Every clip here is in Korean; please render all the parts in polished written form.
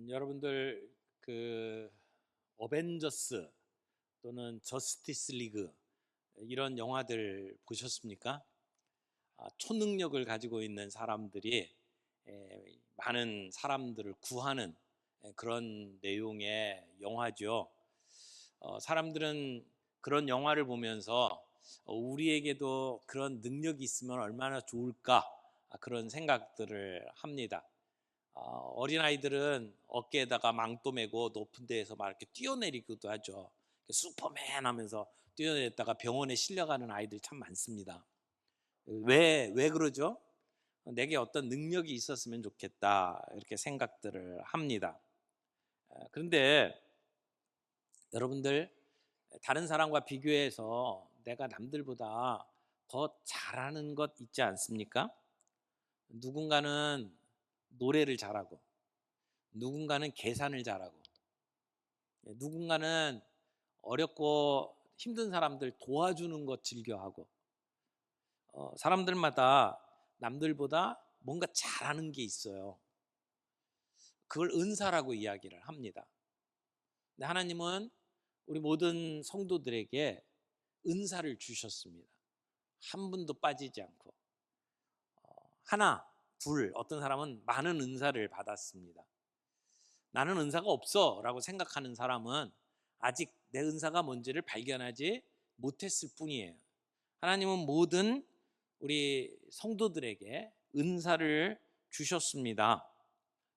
여러분들 그 어벤져스 또는 저스티스 리그 이런 영화들 보셨습니까? 초능력을 가지고 있는 사람들이 많은 사람들을 구하는 그런 내용의 영화죠. 사람들은 그런 영화를 보면서 우리에게도 그런 능력이 있으면 얼마나 좋을까, 그런 생각들을 합니다. 어린아이들은 어깨에다가 망토 메고 높은 데에서 막 이렇게 뛰어내리기도 하죠. 슈퍼맨 하면서 뛰어내렸다가 병원에 실려가는 아이들 참 많습니다. 왜 그러죠? 내게 어떤 능력이 있었으면 좋겠다, 이렇게 생각들을 합니다. 그런데 여러분들, 다른 사람과 비교해서 내가 남들보다 더 잘하는 것 있지 않습니까? 누군가는 노래를 잘하고, 누군가는 계산을 잘하고, 누군가는 어렵고 힘든 사람들 도와주는 것 즐겨하고, 사람들마다 남들보다 뭔가 잘하는 게 있어요. 그걸 은사라고 이야기를 합니다. 근데 하나님은 우리 모든 성도들에게 은사를 주셨습니다. 한 분도 빠지지 않고, 하나, 둘, 어떤 사람은 많은 은사를 받았습니다. 나는 은사가 없어 라고 생각하는 사람은 아직 내 은사가 뭔지를 발견하지 못했을 뿐이에요. 하나님은 모든 우리 성도들에게 은사를 주셨습니다.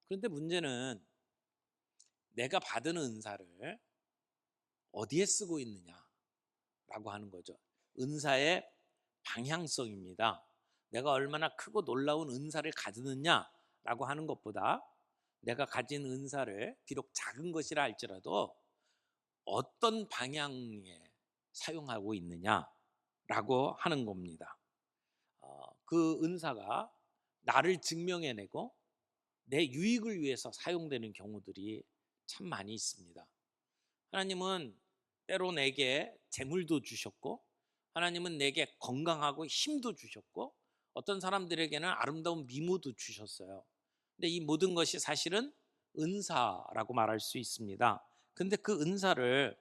그런데 문제는 내가 받은 은사를 어디에 쓰고 있느냐라고 하는 거죠. 은사의 방향성입니다. 내가 얼마나 크고 놀라운 은사를 가지느냐라고 하는 것보다 내가 가진 은사를 비록 작은 것이라 할지라도 어떤 방향에 사용하고 있느냐라고 하는 겁니다. 그 은사가 나를 증명해내고 내 유익을 위해서 사용되는 경우들이 참 많이 있습니다. 하나님은 때로 내게 재물도 주셨고, 하나님은 내게 건강하고 힘도 주셨고, 어떤 사람들에게는 아름다운 미모도 주셨어요. 근데 이 모든 것이 사실은 은사라고 말할 수 있습니다. 근데 그 은사를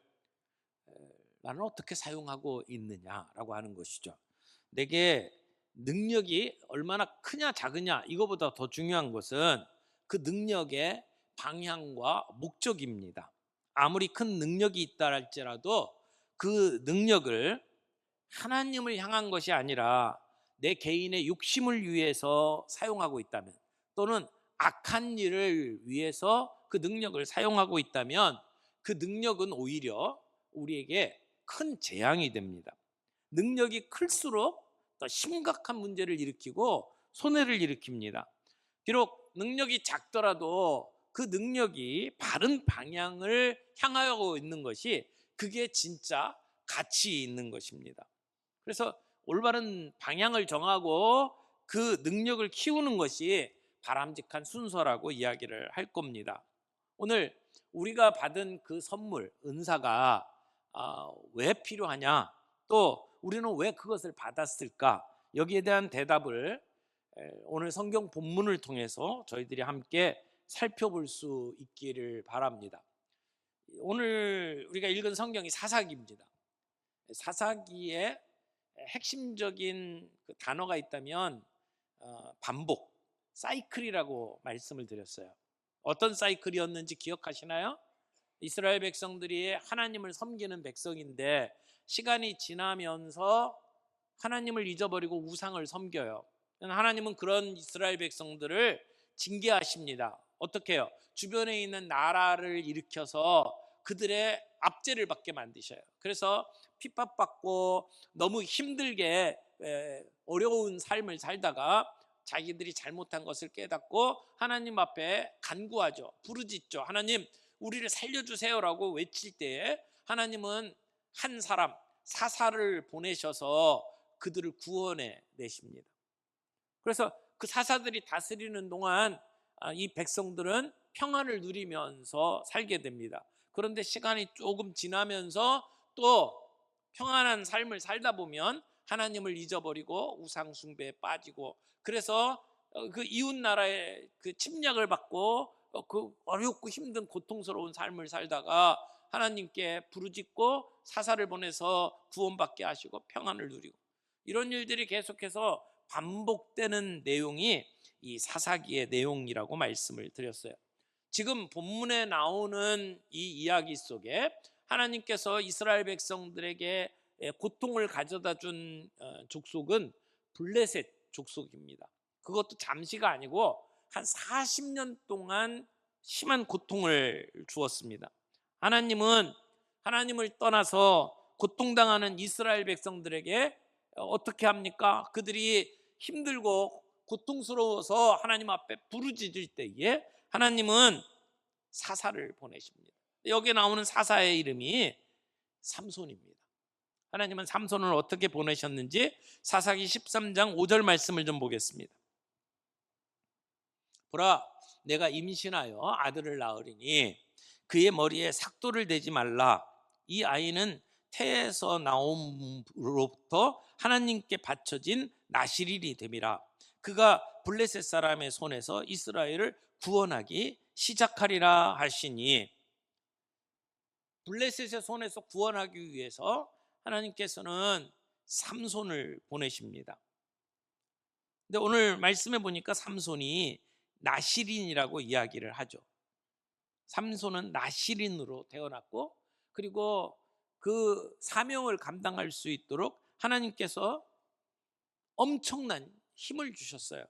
나는 어떻게 사용하고 있느냐라고 하는 것이죠. 내게 능력이 얼마나 크냐 작으냐, 이거보다 더 중요한 것은 그 능력의 방향과 목적입니다. 아무리 큰 능력이 있다 할지라도 그 능력을 하나님을 향한 것이 아니라 내 개인의 욕심을 위해서 사용하고 있다면, 또는 악한 일을 위해서 그 능력을 사용하고 있다면, 그 능력은 오히려 우리에게 큰 재앙이 됩니다. 능력이 클수록 더 심각한 문제를 일으키고 손해를 일으킵니다. 비록 능력이 작더라도 그 능력이 바른 방향을 향하고 있는 것이, 그게 진짜 가치 있는 것입니다. 그래서 올바른 방향을 정하고 그 능력을 키우는 것이 바람직한 순서라고 이야기를 할 겁니다. 오늘 우리가 받은 그 선물, 은사가 왜 필요하냐, 또 우리는 왜 그것을 받았을까, 여기에 대한 대답을 오늘 성경 본문을 통해서 저희들이 함께 살펴볼 수 있기를 바랍니다. 오늘 우리가 읽은 성경이 사사기입니다. 사사기에 핵심적인 그 단어가 있다면 반복, 사이클이라고 말씀을 드렸어요. 어떤 사이클이었는지 기억하시나요? 이스라엘 백성들이 하나님을 섬기는 백성인데 시간이 지나면서 하나님을 잊어버리고 우상을 섬겨요. 하나님은 그런 이스라엘 백성들을 징계하십니다. 어떻게 해요? 주변에 있는 나라를 일으켜서 그들의 압제를 받게 만드셔요. 그래서 핍박받고 너무 힘들게 어려운 삶을 살다가 자기들이 잘못한 것을 깨닫고 하나님 앞에 간구하죠. 부르짖죠. 하나님, 우리를 살려주세요라고 외칠 때에 하나님은 한 사람, 사사를 보내셔서 그들을 구원해 내십니다. 그래서 그 사사들이 다스리는 동안 이 백성들은 평안을 누리면서 살게 됩니다. 그런데 시간이 조금 지나면서 또 평안한 삶을 살다 보면 하나님을 잊어버리고 우상 숭배에 빠지고, 그래서 그 이웃 나라의 그 침략을 받고 그 어렵고 힘든 고통스러운 삶을 살다가 하나님께 부르짖고 사사를 보내서 구원받게 하시고 평안을 누리고, 이런 일들이 계속해서 반복되는 내용이 이 사사기의 내용이라고 말씀을 드렸어요. 지금 본문에 나오는 이 이야기 속에 하나님께서 이스라엘 백성들에게 고통을 가져다 준 족속은 블레셋 족속입니다. 그것도 잠시가 아니고 한 40년 동안 심한 고통을 주었습니다. 하나님은 하나님을 떠나서 고통당하는 이스라엘 백성들에게 어떻게 합니까? 그들이 힘들고 고통스러워서 하나님 앞에 부르짖을 때에 하나님은 사사를 보내십니다. 여기에 나오는 사사의 이름이 삼손입니다. 하나님은 삼손을 어떻게 보내셨는지 사사기 13장 5절 말씀을 좀 보겠습니다. 보라, 내가 임신하여 아들을 낳으리니 그의 머리에 삭도를 대지 말라. 이 아이는 태에서 나옴으로부터 하나님께 바쳐진 나실인이 됨이라. 그가 블레셋 사람의 손에서 이스라엘을 구원하기 시작하리라 하시니, 블레셋의 손에서 구원하기 위해서 하나님께서는 삼손을 보내십니다. 근데 오늘 말씀해 보니까 삼손이 나실인이라고 이야기를 하죠. 삼손은 나실인으로 태어났고, 그리고 그 사명을 감당할 수 있도록 하나님께서 엄청난 힘을 주셨어요.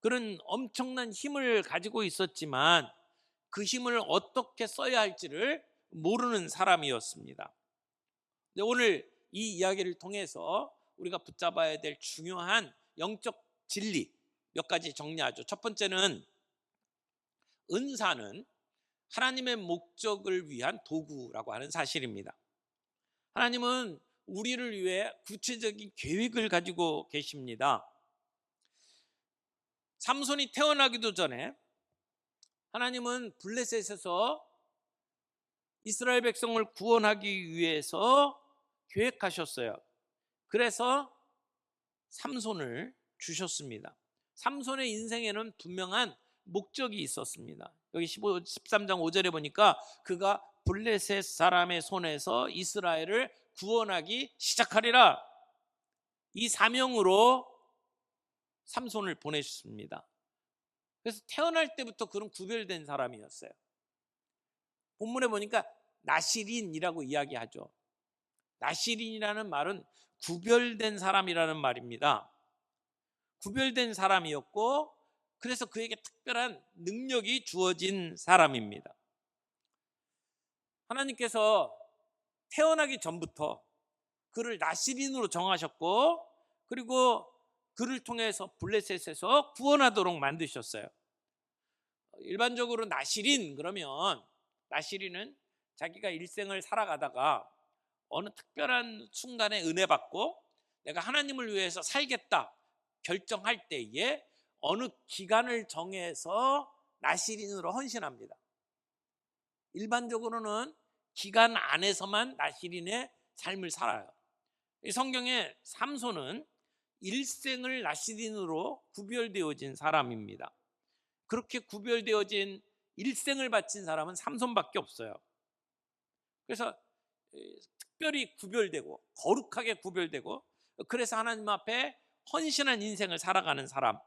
그런 엄청난 힘을 가지고 있었지만 그 힘을 어떻게 써야 할지를 모르는 사람이었습니다. 근데 오늘 이 이야기를 통해서 우리가 붙잡아야 될 중요한 영적 진리 몇 가지 정리하죠. 첫 번째는 은사는 하나님의 목적을 위한 도구라고 하는 사실입니다. 하나님은 우리를 위해 구체적인 계획을 가지고 계십니다. 삼손이 태어나기도 전에 하나님은 블레셋에서 이스라엘 백성을 구원하기 위해서 계획하셨어요. 그래서 삼손을 주셨습니다. 삼손의 인생에는 분명한 목적이 있었습니다. 여기 13장 5절에 보니까 그가 블레셋 사람의 손에서 이스라엘을 구원하기 시작하리라. 이 사명으로 삼손을 보내셨습니다. 그래서 태어날 때부터 그런 구별된 사람이었어요. 본문에 보니까 나실인이라고 이야기하죠. 나실인이라는 말은 구별된 사람이라는 말입니다. 구별된 사람이었고, 그래서 그에게 특별한 능력이 주어진 사람입니다. 하나님께서 태어나기 전부터 그를 나실인으로 정하셨고, 그리고 그를 통해서 블레셋에서 구원하도록 만드셨어요. 일반적으로 나실인 그러면, 나실인은 자기가 일생을 살아가다가 어느 특별한 순간에 은혜 받고 내가 하나님을 위해서 살겠다 결정할 때에 어느 기간을 정해서 나실인으로 헌신합니다. 일반적으로는 기간 안에서만 나실인의 삶을 살아요. 이 성경에 삼손은 일생을 나실인으로 구별되어진 사람입니다. 그렇게 구별되어진 일생을 바친 사람은 삼손밖에 없어요. 그래서 특별히 구별되고 거룩하게 구별되고, 그래서 하나님 앞에 헌신한 인생을 살아가는 사람.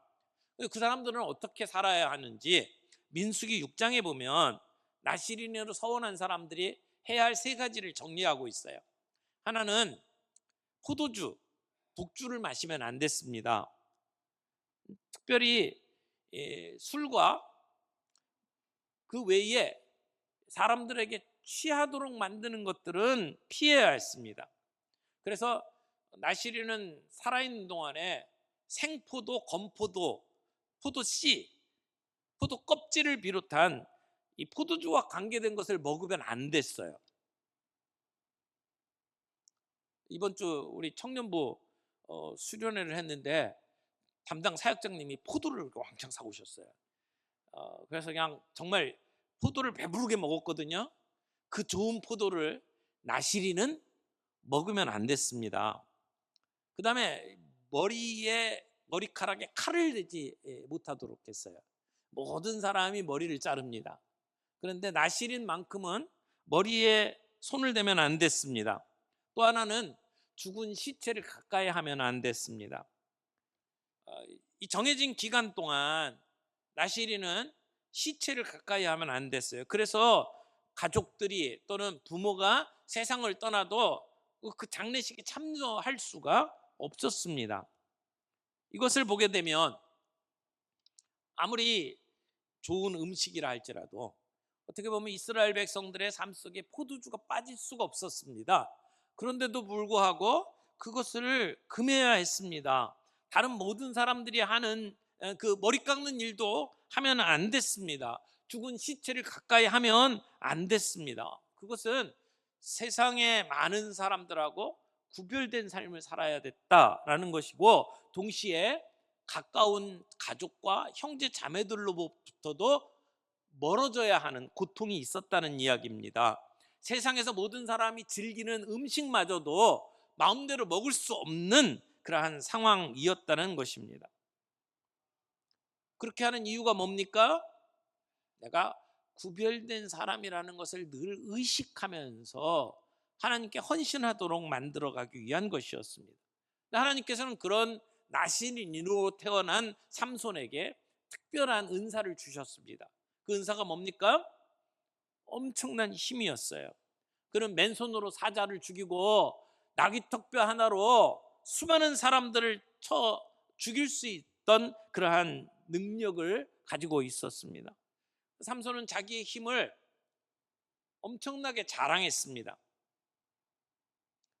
그 사람들은 어떻게 살아야 하는지 민수기 6장에 보면 나실인으로 서원한 사람들이 해야 할 세 가지를 정리하고 있어요. 하나는 포도주, 독주를 마시면 안 됐습니다. 특별히 술과 그 외에 사람들에게 취하도록 만드는 것들은 피해야 했습니다. 그래서 나실인은 살아있는 동안에 생포도, 건포도, 포도씨, 포도 껍질을 비롯한 이 포도주와 관계된 것을 먹으면 안 됐어요. 이번 주 우리 청년부 수련회를 했는데 담당 사역장님이 포도를 왕창 사오셨어요. 그래서 그냥 정말 포도를 배부르게 먹었거든요. 그 좋은 포도를 나실인은 먹으면 안 됐습니다. 그 다음에 머리카락에 칼을 대지 못하도록 했어요. 모든 사람이 머리를 자릅니다. 그런데 나실인만큼은 머리에 손을 대면 안 됐습니다. 또 하나는 죽은 시체를 가까이 하면 안 됐습니다. 이 정해진 기간 동안 나실인은 시체를 가까이 하면 안 됐어요. 그래서 가족들이 또는 부모가 세상을 떠나도 그 장례식에 참여할 수가 없었습니다. 이것을 보게 되면 아무리 좋은 음식이라 할지라도 어떻게 보면 이스라엘 백성들의 삶 속에 포도주가 빠질 수가 없었습니다. 그런데도 불구하고 그것을 금해야 했습니다. 다른 모든 사람들이 하는 그 머리 깎는 일도 하면 안 됐습니다. 죽은 시체를 가까이 하면 안 됐습니다. 그것은 세상의 많은 사람들하고 구별된 삶을 살아야 됐다라는 것이고, 동시에 가까운 가족과 형제 자매들로부터도 멀어져야 하는 고통이 있었다는 이야기입니다. 세상에서 모든 사람이 즐기는 음식마저도 마음대로 먹을 수 없는 그러한 상황이었다는 것입니다. 그렇게 하는 이유가 뭡니까? 내가 구별된 사람이라는 것을 늘 의식하면서 하나님께 헌신하도록 만들어가기 위한 것이었습니다. 하나님께서는 그런 나신인으로 태어난 삼손에게 특별한 은사를 주셨습니다. 그 은사가 뭡니까? 엄청난 힘이었어요. 그는 맨손으로 사자를 죽이고 나귀턱뼈 하나로 수많은 사람들을 쳐 죽일 수 있던 그러한 능력을 가지고 있었습니다. 삼손은 자기의 힘을 엄청나게 자랑했습니다.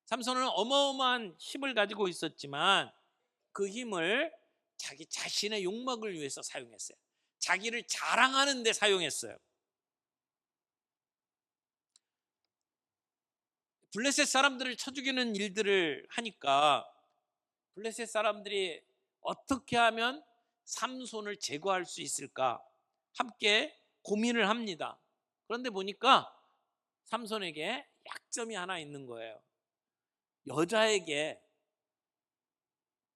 삼손은 어마어마한 힘을 가지고 있었지만 그 힘을 자기 자신의 욕망을 위해서 사용했어요. 자기를 자랑하는 데 사용했어요. 블레셋 사람들을 쳐 죽이는 일들을 하니까 블레셋 사람들이 어떻게 하면 삼손을 제거할 수 있을까 함께 고민을 합니다. 그런데 보니까 삼손에게 약점이 하나 있는 거예요.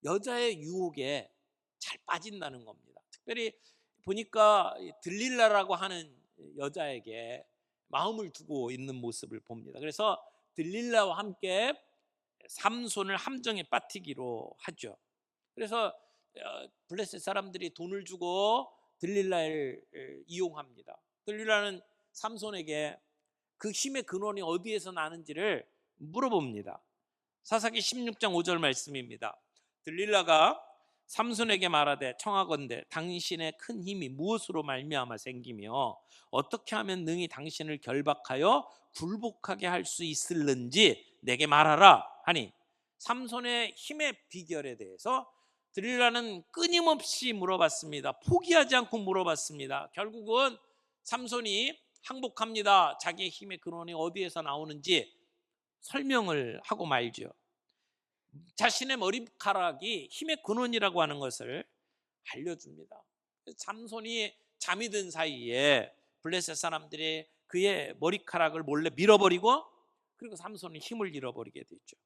여자의 유혹에 잘 빠진다는 겁니다. 특별히 보니까 들릴라라고 하는 여자에게 마음을 두고 있는 모습을 봅니다. 그래서 들릴라와 함께 삼손을 함정에 빠뜨기로 하죠. 그래서 블레셋 사람들이 돈을 주고 들릴라를 이용합니다. 들릴라는 삼손에게 그 힘의 근원이 어디에서 나는지를 물어봅니다. 사사기 16장 5절 말씀입니다. 들릴라가 삼손에게 말하되 청하건대 당신의 큰 힘이 무엇으로 말미암아 생기며 어떻게 하면 능히 당신을 결박하여 굴복하게 할 수 있을는지 내게 말하라 하니, 삼손의 힘의 비결에 대해서 들릴라는 끊임없이 물어봤습니다. 포기하지 않고 물어봤습니다. 결국은 삼손이 항복합니다. 자기의 힘의 근원이 어디에서 나오는지 설명을 하고 말죠. 자신의 머리카락이 힘의 근원이라고 하는 것을 알려줍니다. 삼손이 잠이 든 사이에 블레셋 사람들이 그의 머리카락을 몰래 밀어버리고, 그리고 삼손이 힘을 잃어버리게 되죠.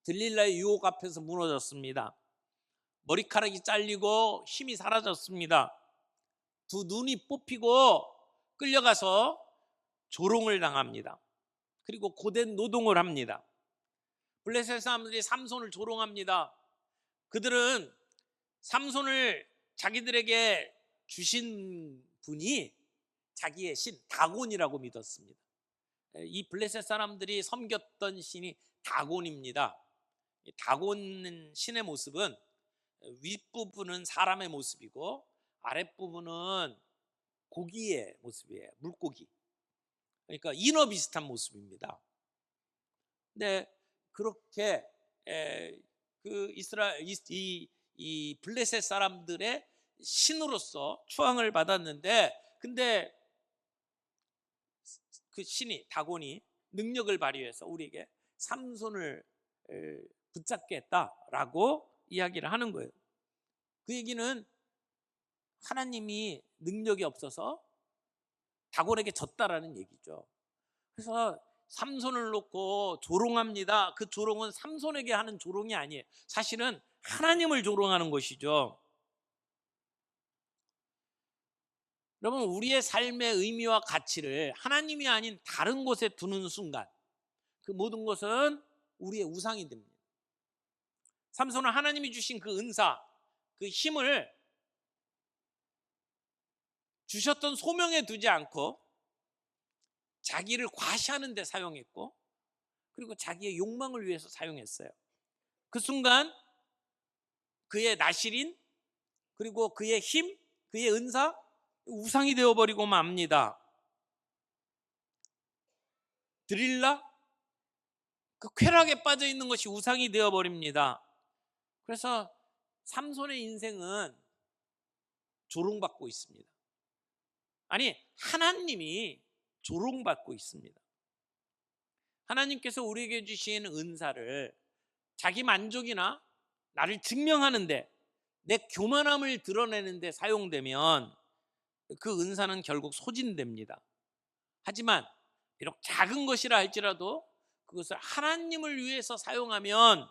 들릴라의 유혹 앞에서 무너졌습니다. 머리카락이 잘리고 힘이 사라졌습니다. 두 눈이 뽑히고 끌려가서 조롱을 당합니다. 그리고 고된 노동을 합니다. 블레셋 사람들이 삼손을 조롱합니다. 그들은 삼손을 자기들에게 주신 분이 자기의 신 다곤이라고 믿었습니다. 이 블레셋 사람들이 섬겼던 신이 다곤입니다. 다곤 신의 모습은 윗부분은 사람의 모습이고 아랫부분은 고기의 모습이에요. 물고기. 그러니까 인어 비슷한 모습입니다. 근데 그렇게 그 이스라엘 이 블레셋 사람들의 신으로서 추앙을 받았는데, 근데 그 신이 다곤이 능력을 발휘해서 우리에게 삼손을 붙잡게 했다라고 이야기를 하는 거예요. 그 얘기는 하나님이 능력이 없어서 다곤에게 졌다라는 얘기죠. 그래서 삼손을 놓고 조롱합니다. 그 조롱은 삼손에게 하는 조롱이 아니에요. 사실은 하나님을 조롱하는 것이죠. 여러분, 우리의 삶의 의미와 가치를 하나님이 아닌 다른 곳에 두는 순간 그 모든 것은 우리의 우상이 됩니다. 삼손은 하나님이 주신 그 은사, 그 힘을 주셨던 소명에 두지 않고 자기를 과시하는 데 사용했고, 그리고 자기의 욕망을 위해서 사용했어요. 그 순간 그의 나실인, 그리고 그의 힘, 그의 은사, 우상이 되어버리고 맙니다. 드릴라, 그 쾌락에 빠져 있는 것이 우상이 되어버립니다. 그래서 삼손의 인생은 조롱받고 있습니다. 아니, 하나님이 조롱받고 있습니다. 하나님께서 우리에게 주신 은사를 자기 만족이나 나를 증명하는데, 내 교만함을 드러내는데 사용되면 그 은사는 결국 소진됩니다. 하지만 비록 작은 것이라 할지라도 그것을 하나님을 위해서 사용하면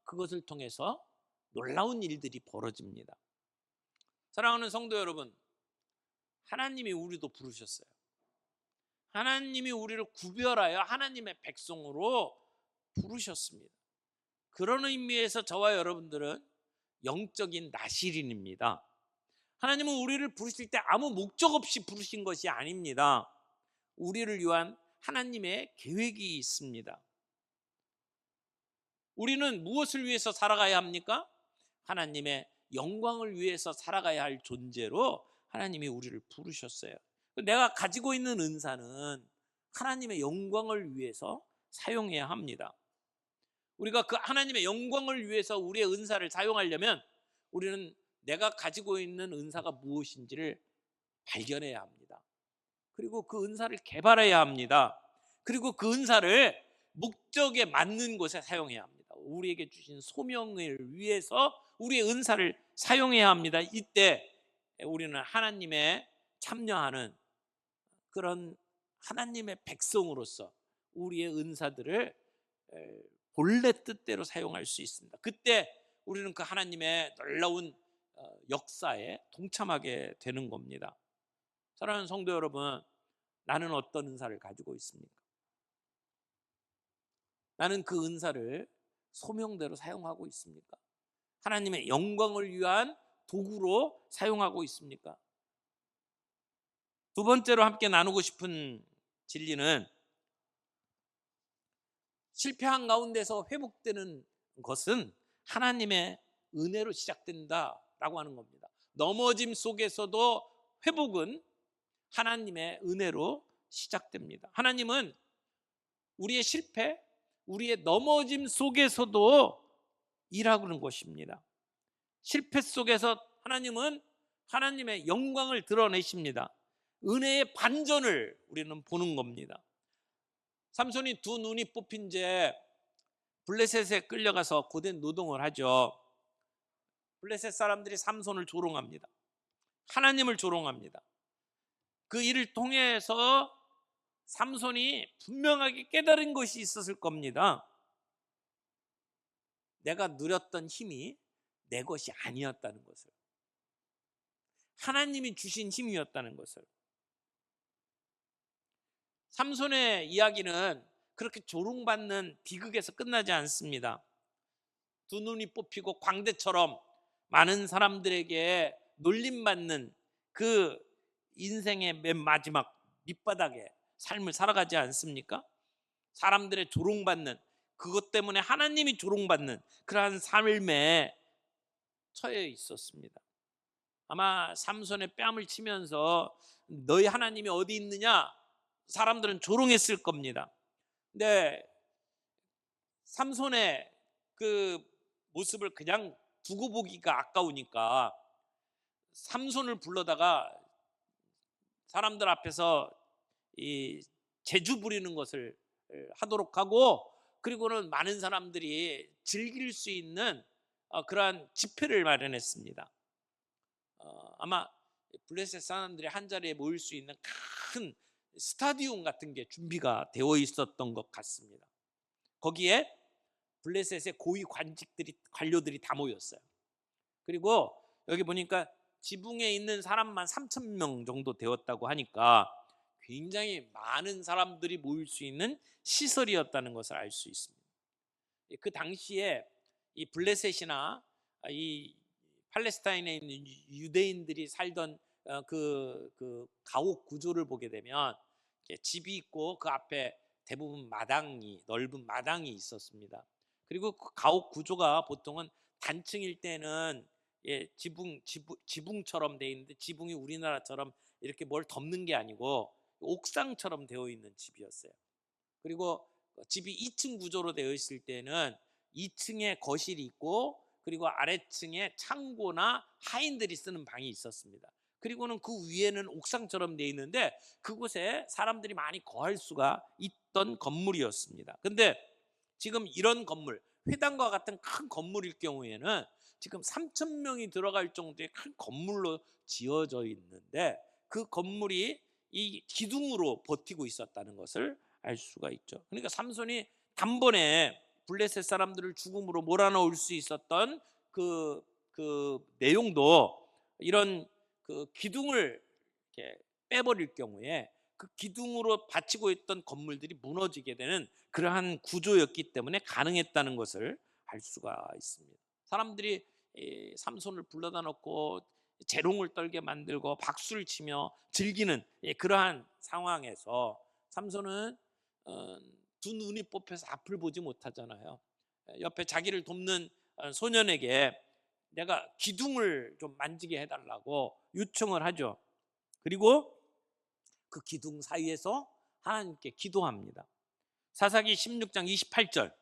그것을 통해서 놀라운 일들이 벌어집니다. 사랑하는 성도 여러분, 하나님이 우리도 부르셨어요. 하나님이 우리를 구별하여 하나님의 백성으로 부르셨습니다. 그런 의미에서 저와 여러분들은 영적인 나실인입니다. 하나님은 우리를 부르실 때 아무 목적 없이 부르신 것이 아닙니다. 우리를 위한 하나님의 계획이 있습니다. 우리는 무엇을 위해서 살아가야 합니까? 하나님의 영광을 위해서 살아가야 할 존재로 하나님이 우리를 부르셨어요. 내가 가지고 있는 은사는 하나님의 영광을 위해서 사용해야 합니다. 우리가 그 하나님의 영광을 위해서 우리의 은사를 사용하려면 우리는 내가 가지고 있는 은사가 무엇인지를 발견해야 합니다. 그리고 그 은사를 개발해야 합니다. 그리고 그 은사를 목적에 맞는 곳에 사용해야 합니다. 우리에게 주신 소명을 위해서 우리의 은사를 사용해야 합니다. 이때 우리는 하나님의 참여하는 그런 하나님의 백성으로서 우리의 은사들을 본래 뜻대로 사용할 수 있습니다. 그때 우리는 그 하나님의 놀라운 역사에 동참하게 되는 겁니다. 사랑하는 성도 여러분, 나는 어떤 은사를 가지고 있습니까? 나는 그 은사를 소명대로 사용하고 있습니까? 하나님의 영광을 위한 도구로 사용하고 있습니까? 두 번째로 함께 나누고 싶은 진리는 실패한 가운데서 회복되는 것은 하나님의 은혜로 시작된다라고 하는 겁니다. 넘어짐 속에서도 회복은 하나님의 은혜로 시작됩니다. 하나님은 우리의 실패, 우리의 넘어짐 속에서도 일하는 것입니다. 실패 속에서 하나님은 하나님의 영광을 드러내십니다. 은혜의 반전을 우리는 보는 겁니다. 삼손이 두 눈이 뽑힌 채 블레셋에 끌려가서 고된 노동을 하죠. 블레셋 사람들이 삼손을 조롱합니다. 하나님을 조롱합니다. 그 일을 통해서 삼손이 분명하게 깨달은 것이 있었을 겁니다. 내가 누렸던 힘이 내 것이 아니었다는 것을, 하나님이 주신 힘이었다는 것을. 삼손의 이야기는 그렇게 조롱받는 비극에서 끝나지 않습니다. 두 눈이 뽑히고 광대처럼 많은 사람들에게 놀림받는 그 인생의 맨 마지막 밑바닥에 삶을 살아가지 않습니까? 사람들의 조롱받는, 그것 때문에 하나님이 조롱받는 그러한 삶에 처해 있었습니다. 아마 삼손의 뺨을 치면서 너희 하나님이 어디 있느냐, 사람들은 조롱했을 겁니다. 근데 삼손의 그 모습을 그냥 두고 보기가 아까우니까 삼손을 불러다가 사람들 앞에서 이 재주 부리는 것을 하도록 하고, 그리고는 많은 사람들이 즐길 수 있는 그러한 집회를 마련했습니다. 아마 블레셋 사람들이 한 자리에 모일 수 있는 큰 스타디움 같은 게 준비가 되어 있었던 것 같습니다. 거기에 블레셋의 고위 관직들이, 관료들이 다 모였어요. 그리고 여기 보니까 지붕에 있는 사람만 3천 명 정도 되었다고 하니까 굉장히 많은 사람들이 모일 수 있는 시설이었다는 것을 알 수 있습니다. 그 당시에 이 블레셋이나 이 팔레스타인에 있는 유대인들이 살던 그 가옥 구조를 보게 되면 집이 있고 그 앞에 대부분 넓은 마당이 있었습니다. 그리고 그 가옥 구조가 보통은 단층일 때는 지붕처럼 돼 있는데, 지붕이 우리나라처럼 이렇게 뭘 덮는 게 아니고 옥상처럼 되어 있는 집이었어요. 그리고 집이 2층 구조로 되어 있을 때는 2층에 거실이 있고, 그리고 아래층에 창고나 하인들이 쓰는 방이 있었습니다. 그리고는 그 위에는 옥상처럼 되어 있는데, 그곳에 사람들이 많이 거할 수가 있던 건물이었습니다. 근데 지금 이런 건물, 회당과 같은 큰 건물일 경우에는 지금 3천 명이 들어갈 정도의 큰 건물로 지어져 있는데, 그 건물이 이 기둥으로 버티고 있었다는 것을 알 수가 있죠. 그러니까 삼손이 단번에 블레셋 사람들을 죽음으로 몰아넣을 수 있었던 그 내용도, 이런 그 기둥을 이렇게 빼버릴 경우에 그 기둥으로 받치고 있던 건물들이 무너지게 되는 그러한 구조였기 때문에 가능했다는 것을 알 수가 있습니다. 사람들이 삼손을 불러다 놓고 재롱을 떨게 만들고 박수를 치며 즐기는 그러한 상황에서 삼손은 두 눈이 뽑혀서 앞을 보지 못하잖아요. 옆에 자기를 돕는 소년에게 내가 기둥을 좀 만지게 해달라고 요청을 하죠. 그리고 그 기둥 사이에서 하나님께 기도합니다. 사사기 16장 28절,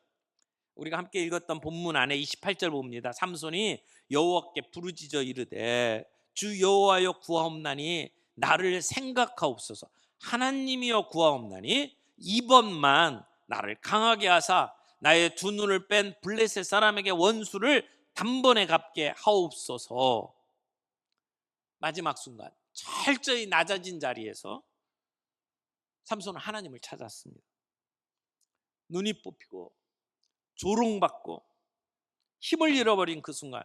우리가 함께 읽었던 본문 안에 28절 봅니다. 삼손이 여호와께 부르짖어 이르되 주 여호와여 구하옵나니 나를 생각하옵소서. 하나님이여 구하옵나니 이번만 나를 강하게 하사 나의 두 눈을 뺀 블레셋 사람에게 원수를 단번에 갚게 하옵소서. 마지막 순간 철저히 낮아진 자리에서 삼손은 하나님을 찾았습니다. 눈이 뽑히고 조롱받고 힘을 잃어버린 그 순간,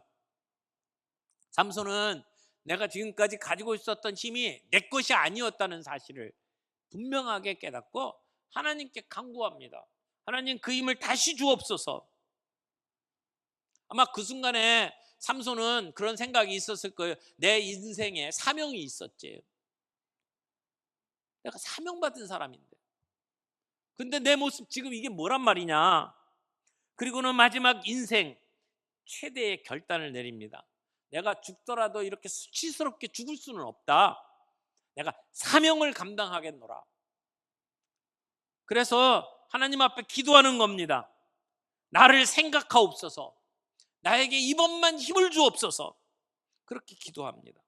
삼손은 내가 지금까지 가지고 있었던 힘이 내 것이 아니었다는 사실을 분명하게 깨닫고 하나님께 간구합니다. 하나님, 그 힘을 다시 주옵소서. 아마 그 순간에 삼손은 그런 생각이 있었을 거예요. 내 인생에 사명이 있었지. 내가 사명받은 사람인데, 근데 내 모습 지금 이게 뭐란 말이냐. 그리고는 마지막 인생 최대의 결단을 내립니다. 내가 죽더라도 이렇게 수치스럽게 죽을 수는 없다. 내가 사명을 감당하겠노라. 그래서 하나님 앞에 기도하는 겁니다. 나를 생각하옵소서. 나에게 이번만 힘을 주옵소서. 그렇게 기도합니다.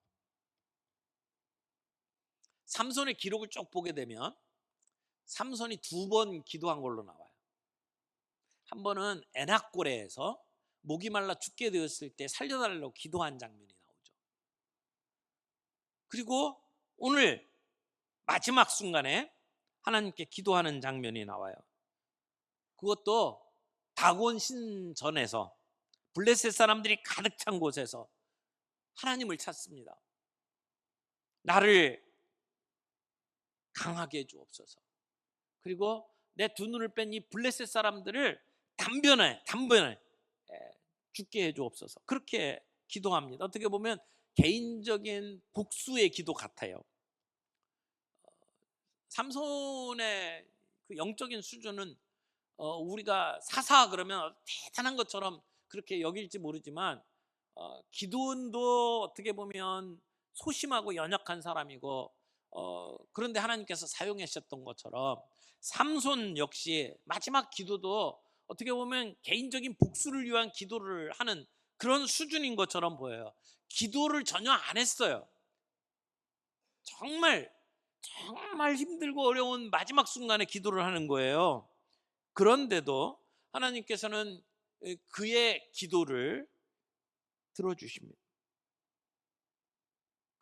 삼손의 기록을 쭉 보게 되면 삼손이 2번 기도한 걸로 나와요. 한 번은 에낙고레에서 목이 말라 죽게 되었을 때 살려달라고 기도한 장면이 나오죠. 그리고 오늘 마지막 순간에 하나님께 기도하는 장면이 나와요. 그것도 다곤 신전에서 블레셋 사람들이 가득 찬 곳에서 하나님을 찾습니다. 나를 강하게 해주옵소서. 그리고 내 두 눈을 뺀 이 블레셋 사람들을 단번에 죽게 해주옵소서. 그렇게 기도합니다. 어떻게 보면 개인적인 복수의 기도 같아요. 삼손의 그 영적인 수준은 우리가 사사 그러면 대단한 것처럼 그렇게 여길지 모르지만, 기도원도 어떻게 보면 소심하고 연약한 사람이고, 그런데 하나님께서 사용하셨던 것처럼 삼손 역시 마지막 기도도 어떻게 보면 개인적인 복수를 위한 기도를 하는 그런 수준인 것처럼 보여요. 기도를 전혀 안 했어요. 정말 힘들고 어려운 마지막 순간에 기도를 하는 거예요. 그런데도 하나님께서는 그의 기도를 들어주십니다.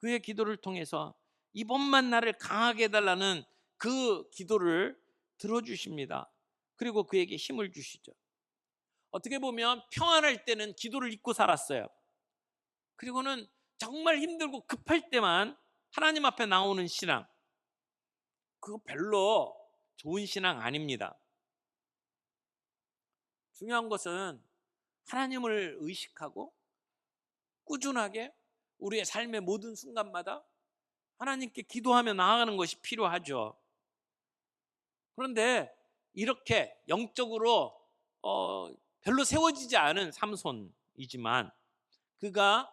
그의 기도를 통해서 이번만 나를 강하게 해달라는 그 기도를 들어주십니다. 그리고 그에게 힘을 주시죠. 어떻게 보면 평안할 때는 기도를 잊고 살았어요. 그리고는 정말 힘들고 급할 때만 하나님 앞에 나오는 신앙, 그거 별로 좋은 신앙 아닙니다. 중요한 것은 하나님을 의식하고 꾸준하게 우리의 삶의 모든 순간마다 하나님께 기도하며 나아가는 것이 필요하죠. 그런데 이렇게 영적으로 별로 세워지지 않은 삼손이지만 그가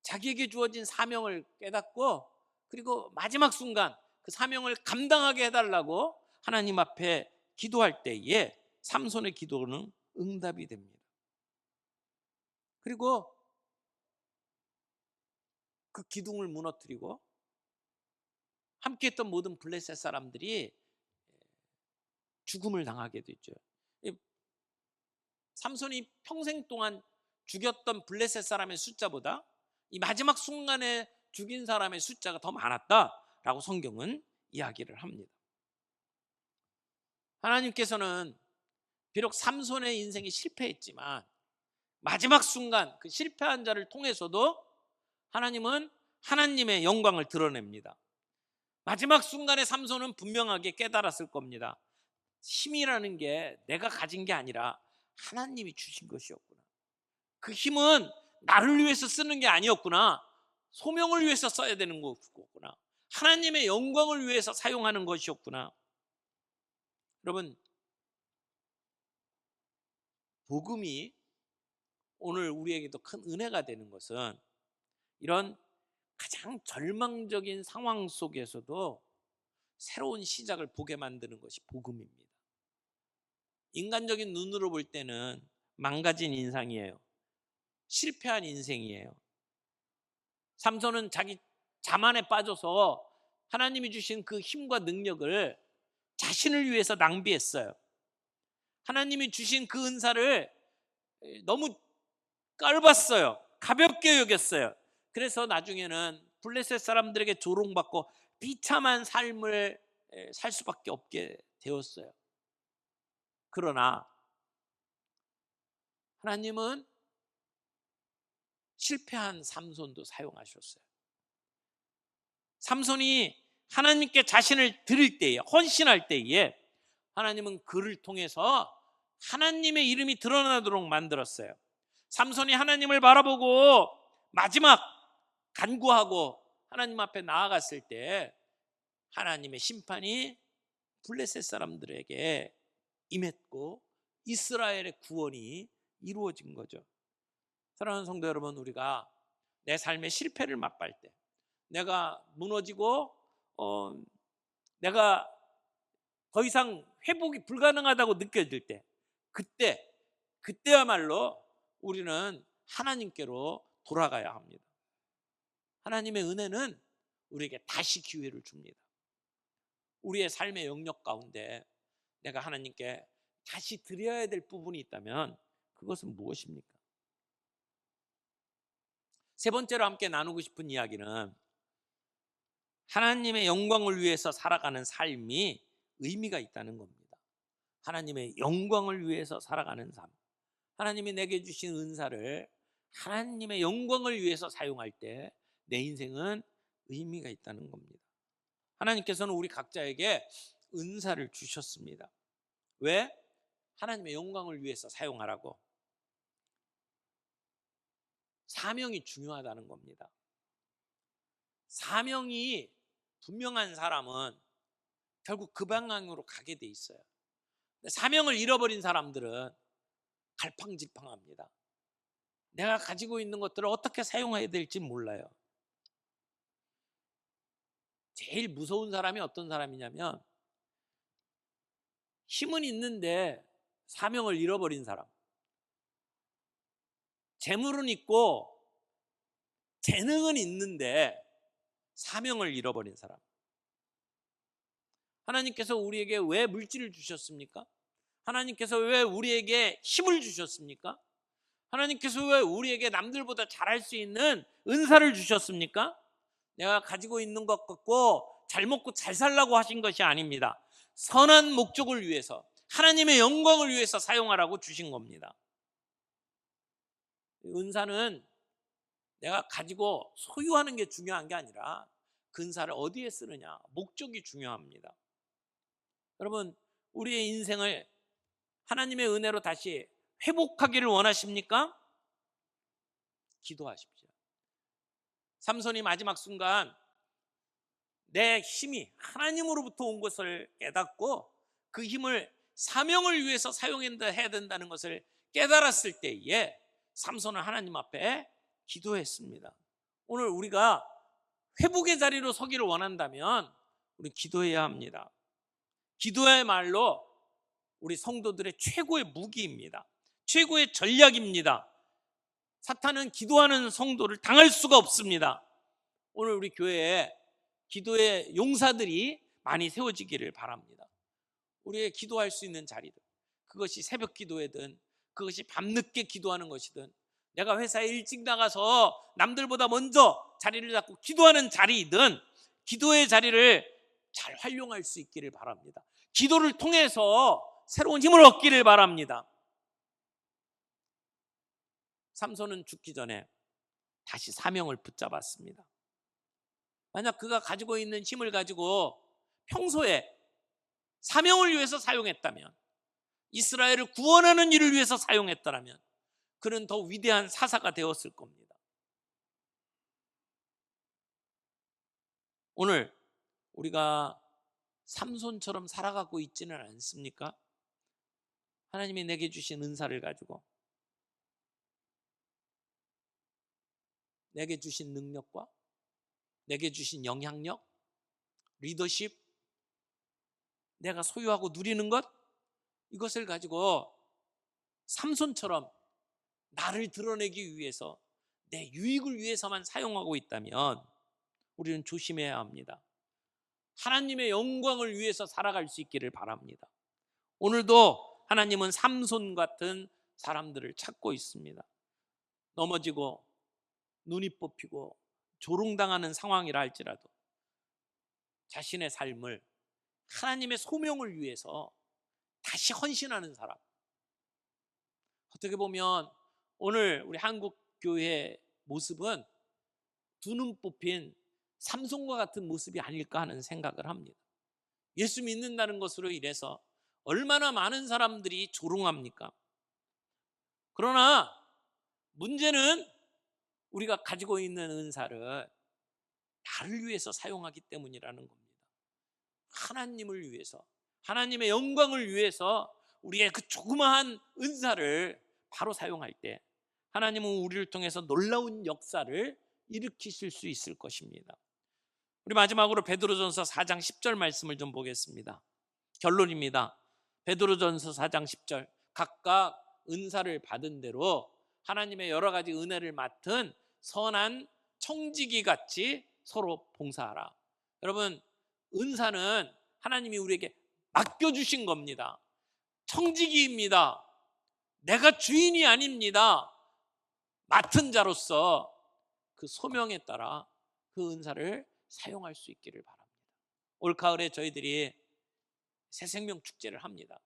자기에게 주어진 사명을 깨닫고 그리고 마지막 순간 그 사명을 감당하게 해달라고 하나님 앞에 기도할 때에 삼손의 기도는 응답이 됩니다. 그리고 그 기둥을 무너뜨리고 함께했던 모든 블레셋 사람들이 죽음을 당하게 되죠. 삼손이 평생 동안 죽였던 블레셋 사람의 숫자보다 이 마지막 순간에 죽인 사람의 숫자가 더 많았다라고 성경은 이야기를 합니다. 하나님께서는 비록 삼손의 인생이 실패했지만 마지막 순간 그 실패한 자를 통해서도 하나님은 하나님의 영광을 드러냅니다. 마지막 순간에 삼손은 분명하게 깨달았을 겁니다. 힘이라는 게 내가 가진 게 아니라 하나님이 주신 것이었구나. 그 힘은 나를 위해서 쓰는 게 아니었구나. 소명을 위해서 써야 되는 거였구나. 하나님의 영광을 위해서 사용하는 것이었구나. 여러분, 복음이 오늘 우리에게도 큰 은혜가 되는 것은 이런 가장 절망적인 상황 속에서도 새로운 시작을 보게 만드는 것이 복음입니다. 인간적인 눈으로 볼 때는 망가진 인생이에요. 실패한 인생이에요. 삼손은 자기 자만에 빠져서 하나님이 주신 그 힘과 능력을 자신을 위해서 낭비했어요. 하나님이 주신 그 은사를 너무 깔봤어요. 가볍게 여겼어요. 그래서 나중에는 블레셋 사람들에게 조롱받고 비참한 삶을 살 수밖에 없게 되었어요. 그러나 하나님은 실패한 삼손도 사용하셨어요. 삼손이 하나님께 자신을 드릴 때에, 헌신할 때에 하나님은 그를 통해서 하나님의 이름이 드러나도록 만들었어요. 삼손이 하나님을 바라보고 마지막 간구하고 하나님 앞에 나아갔을 때 하나님의 심판이 블레셋 사람들에게 임했고 이스라엘의 구원이 이루어진 거죠. 사랑하는 성도 여러분, 우리가 내 삶의 실패를 맛볼 때, 내가 무너지고 내가 더 이상 회복이 불가능하다고 느껴질 때, 그때야말로 우리는 하나님께로 돌아가야 합니다. 하나님의 은혜는 우리에게 다시 기회를 줍니다. 우리의 삶의 영역 가운데 내가 하나님께 다시 드려야 될 부분이 있다면 그것은 무엇입니까? 세 번째로 함께 나누고 싶은 이야기는 하나님의 영광을 위해서 살아가는 삶이 의미가 있다는 겁니다. 하나님의 영광을 위해서 살아가는 삶. 하나님이 내게 주신 은사를 하나님의 영광을 위해서 사용할 때 내 인생은 의미가 있다는 겁니다. 하나님께서는 우리 각자에게 은사를 주셨습니다. 왜? 하나님의 영광을 위해서 사용하라고. 사명이 중요하다는 겁니다. 사명이 분명한 사람은 결국 그 방향으로 가게 돼 있어요. 사명을 잃어버린 사람들은 갈팡질팡합니다. 내가 가지고 있는 것들을 어떻게 사용해야 될지 몰라요. 제일 무서운 사람이 어떤 사람이냐면 힘은 있는데 사명을 잃어버린 사람. 재물은 있고 재능은 있는데 사명을 잃어버린 사람. 하나님께서 우리에게 왜 물질을 주셨습니까? 하나님께서 왜 우리에게 힘을 주셨습니까? 하나님께서 왜 우리에게 남들보다 잘할 수 있는 은사를 주셨습니까? 내가 가지고 있는 것 갖고 잘 먹고 잘 살라고 하신 것이 아닙니다. 선한 목적을 위해서, 하나님의 영광을 위해서 사용하라고 주신 겁니다. 은사는 내가 가지고 소유하는 게 중요한 게 아니라 그 은사를 어디에 쓰느냐, 목적이 중요합니다. 여러분, 우리의 인생을 하나님의 은혜로 다시 회복하기를 원하십니까? 기도하십시오. 삼손이 마지막 순간 내 힘이 하나님으로부터 온 것을 깨닫고 그 힘을 사명을 위해서 사용해야 된다는 것을 깨달았을 때에 삼손은 하나님 앞에 기도했습니다. 오늘 우리가 회복의 자리로 서기를 원한다면 우리 기도해야 합니다. 기도야말로 우리 성도들의 최고의 무기입니다. 최고의 전략입니다. 사탄은 기도하는 성도를 당할 수가 없습니다. 오늘 우리 교회에 기도의 용사들이 많이 세워지기를 바랍니다. 우리의 기도할 수 있는 자리들, 그것이 새벽 기도회든 그것이 밤늦게 기도하는 것이든 내가 회사에 일찍 나가서 남들보다 먼저 자리를 잡고 기도하는 자리이든 기도의 자리를 잘 활용할 수 있기를 바랍니다. 기도를 통해서 새로운 힘을 얻기를 바랍니다. 삼손은 죽기 전에 다시 사명을 붙잡았습니다. 만약 그가 가지고 있는 힘을 가지고 평소에 사명을 위해서 사용했다면, 이스라엘을 구원하는 일을 위해서 사용했다면 그는 더 위대한 사사가 되었을 겁니다. 오늘 우리가 삼손처럼 살아가고 있지는 않습니까? 하나님이 내게 주신 은사를 가지고, 내게 주신 능력과 내게 주신 영향력, 리더십, 내가 소유하고 누리는 것, 이것을 가지고 삼손처럼 나를 드러내기 위해서 내 유익을 위해서만 사용하고 있다면 우리는 조심해야 합니다. 하나님의 영광을 위해서 살아갈 수 있기를 바랍니다. 오늘도 하나님은 삼손 같은 사람들을 찾고 있습니다. 넘어지고 눈이 뽑히고 조롱당하는 상황이라 할지라도 자신의 삶을 하나님의 소명을 위해서 다시 헌신하는 사람. 어떻게 보면 오늘 우리 한국 교회의 모습은 두 눈 뽑힌 삼손과 같은 모습이 아닐까 하는 생각을 합니다. 예수 믿는다는 것으로 인해서 얼마나 많은 사람들이 조롱합니까? 그러나 문제는 우리가 가지고 있는 은사를 나를 위해서 사용하기 때문이라는 겁니다. 하나님을 위해서, 하나님의 영광을 위해서 우리의 그 조그마한 은사를 바로 사용할 때 하나님은 우리를 통해서 놀라운 역사를 일으키실 수 있을 것입니다. 우리 마지막으로 베드로전서 4장 10절 말씀을 좀 보겠습니다. 결론입니다. 베드로전서 4장 10절, 각각 은사를 받은 대로 하나님의 여러 가지 은혜를 맡은 선한 청지기 같이 서로 봉사하라. 여러분, 은사는 하나님이 우리에게 맡겨주신 겁니다. 청지기입니다. 내가 주인이 아닙니다. 맡은 자로서 그 소명에 따라 그 은사를 사용할 수 있기를 바랍니다. 올 가을에 저희들이 새생명 축제를 합니다.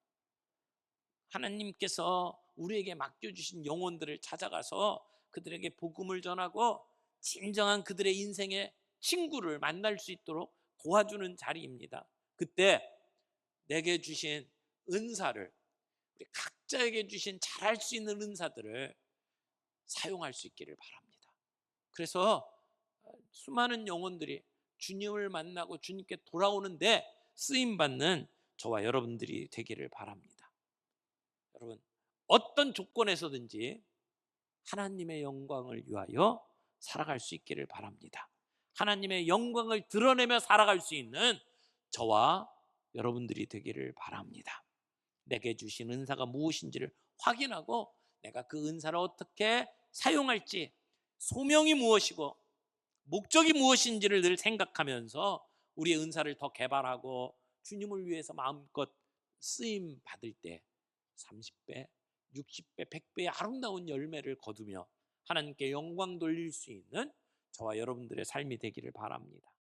하나님께서 우리에게 맡겨주신 영혼들을 찾아가서 그들에게 복음을 전하고 진정한 그들의 인생의 친구를 만날 수 있도록 도와주는 자리입니다. 그때 내게 주신 은사를, 우리 각자에게 주신 잘할 수 있는 은사들을 사용할 수 있기를 바랍니다. 그래서 수많은 영혼들이 주님을 만나고 주님께 돌아오는데 쓰임받는 저와 여러분들이 되기를 바랍니다. 여러분, 어떤 조건에서든지 하나님의 영광을 위하여 살아갈 수 있기를 바랍니다. 하나님의 영광을 드러내며 살아갈 수 있는 저와 여러분들이 되기를 바랍니다. 내게 주신 은사가 무엇인지를 확인하고 내가 그 은사를 어떻게 사용할지, 소명이 무엇이고 목적이 무엇인지를 늘 생각하면서 우리의 은사를 더 개발하고 주님을 위해서 마음껏 쓰임 받을 때 30배, 60배, 100배의 아름다운 열매를 거두며 하나님께 영광 돌릴 수 있는 저와 여러분들의 삶이 되기를 바랍니다.